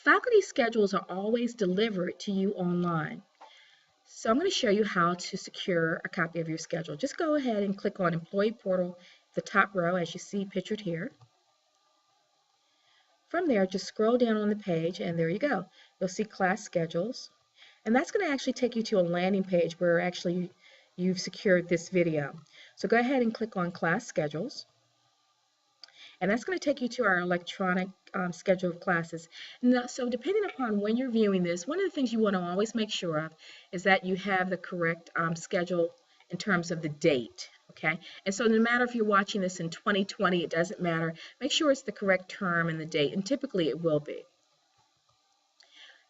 faculty schedules are always delivered to you online. So I'm going to show you how to secure a copy of your schedule. Just go ahead and click on Employee Portal, the top row as you see pictured here. From there, just scroll down on the page and there you go. You'll see class schedules. And that's going to actually take you to a landing page where actually you've secured this video. So go ahead and click on class schedules. And that's going to take you to our electronic schedule of classes. Now, so depending upon when you're viewing this, one of the things you want to always make sure of is that you have the correct schedule in terms of the date. Okay, and so no matter if you're watching this in 2020, it doesn't matter. Make sure it's the correct term and the date, and typically it will be.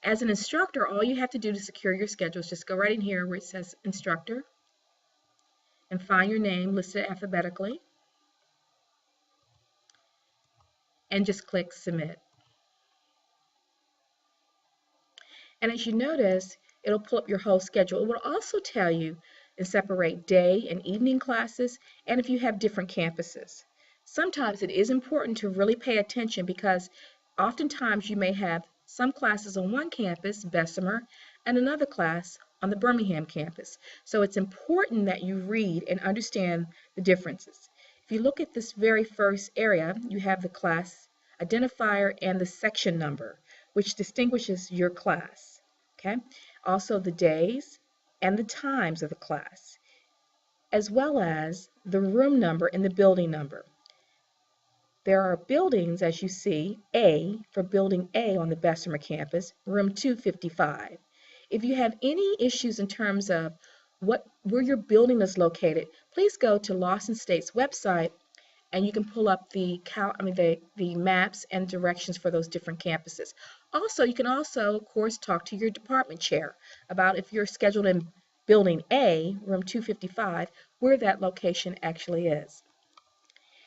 As an instructor, all you have to do to secure your schedule is just go right in here where it says instructor and find your name listed alphabetically and just click submit. And as you notice, it'll pull up your whole schedule. It will also tell you and separate day and evening classes and if you have different campuses. Sometimes it is important to really pay attention because oftentimes you may have some classes on one campus, Bessemer, and another class on the Birmingham campus. So it's important that you read and understand the differences. If you look at this very first area, you have the class identifier and the section number, which distinguishes your class. Okay? Also the days and the times of the class, as well as the room number and the building number. There are buildings, as you see, A for building A on the Bessemer campus, room 255. If you have any issues in terms of where your building is located, please go to Lawson State's website and you can pull up the maps and directions for those different campuses. Also, you can also, of course, talk to your department chair about if you're scheduled in building A, room 255, where that location actually is.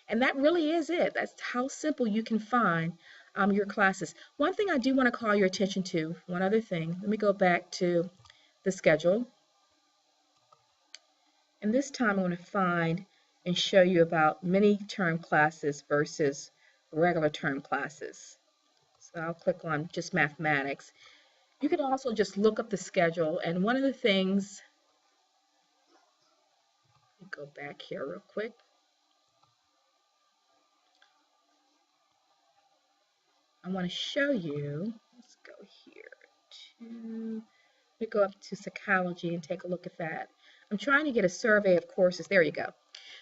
And that really is it. That's how simple you can find your classes. One thing I do want to call your attention to, one other thing, let me go back to the schedule. And this time I want to find and show you about mini-term classes versus regular term classes. So I'll click on just mathematics. You can also just look up the schedule, and one of the things, let me go back here real quick. I want to show you, let's go here let me go up to psychology and take a look at that. I'm trying to get a survey of courses. There you go.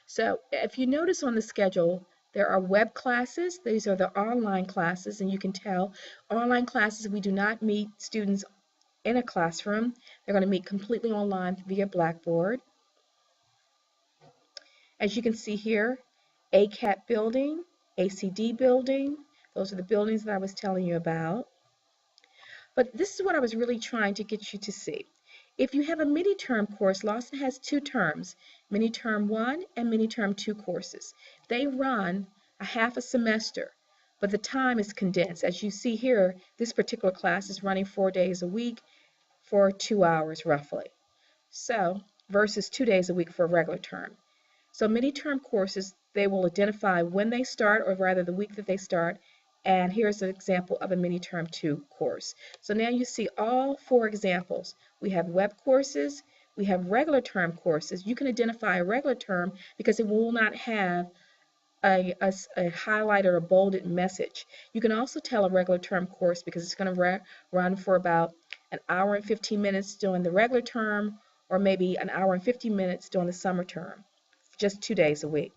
So if you notice on the schedule, there are web classes. These are the online classes, and you can tell online classes, we do not meet students in a classroom. They're going to meet completely online via Blackboard. As you can see here, ACAT building, ACD building, those are the buildings that I was telling you about. But this is what I was really trying to get you to see. If you have a mini-term course, Lawson has two terms, mini-term 1 and mini-term 2 courses. They run a half a semester, but the time is condensed. As you see here, this particular class is running 4 days a week for 2 hours roughly. So, versus 2 days a week for a regular term. So mini-term courses, they will identify when they start, or rather the week that they start, and here's an example of a mini-term 2 course. So now you see all 4 examples. We have web courses, we have regular term courses. You can identify a regular term because it will not have a highlighted or a bolded message. You can also tell a regular term course because it's going to run for about an hour and 15 minutes during the regular term, or maybe an hour and 50 minutes during the summer term, just 2 days a week.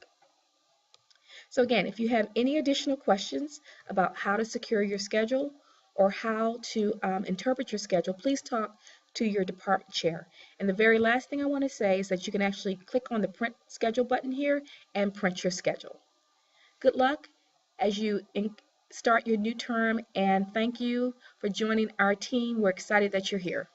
So again, if you have any additional questions about how to secure your schedule or how to interpret your schedule, please talk to your department chair. And the very last thing I want to say is that you can actually click on the print schedule button here and print your schedule. Good luck as you start your new term, and thank you for joining our team. We're excited that you're here.